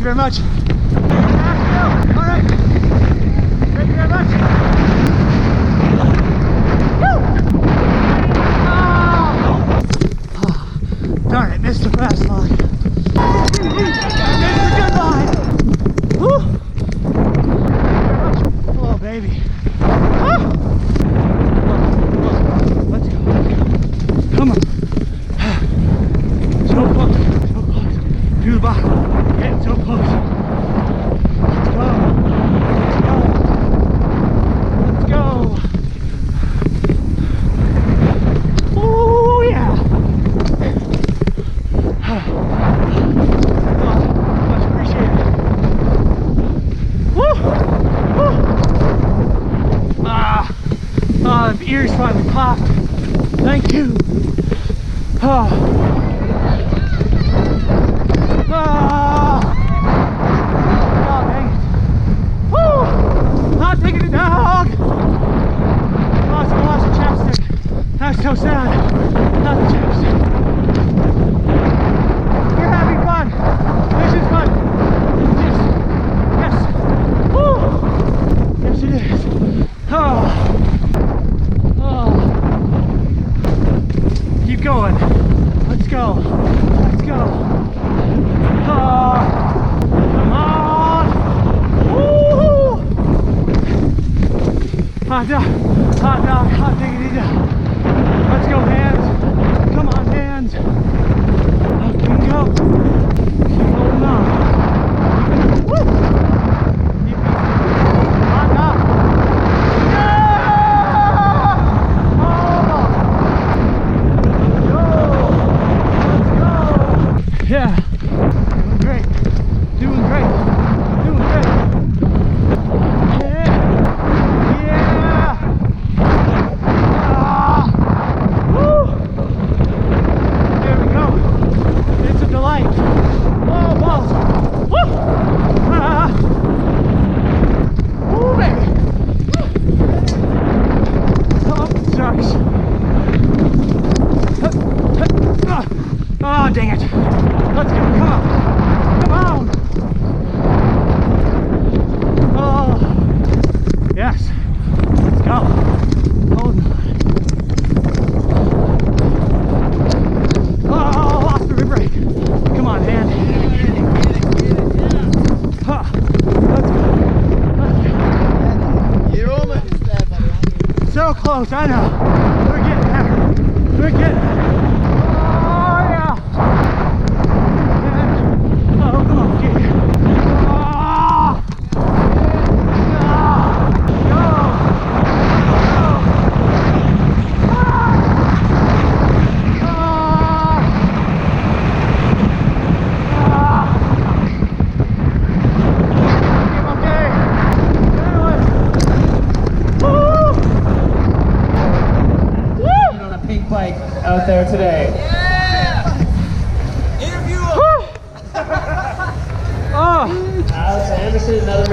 you very much. All right. Thank you very much. Oh, darn it, missed the fast line. Missed the good line. Woo. Oh, baby. Let's go. Come on. So close. So close. To the bottom. Getting so close. Let's go. Let's go. Oh, yeah. Much appreciated. Woo. Woo. The ears finally popped. Thank you. Oh, dang it. Woo! Not taking a dog. Lost the chapstick. That's so sad. Not the chapstick. We're having fun. This is fun. Yes. Woo! Yes, it is. Oh. Keep going. Let's go. Let's go. Come on. Woo! Hot dog. Hot dog. Hot diggity dog. Let's go, hands. Come on, hands. Up we go. Keep holding on. Woo! Keep it. Hot dog. Yeah, doing great, doing great, doing great. Yeah, yeah. Woo. There we go. It's a delight. Oh, balls. Woo. Woo, baby. Oh, shucks. Oh, dang it. Let's go, come on, come on. Oh, yes, let's go. Hold on. Oh, lost the brake. Come on, man. Huh. Let's go. You're almost there, buddy. So close, I know. We're getting there. We're getting there. Out there today. Yeah! Interview him! Oh! Alex Anderson, another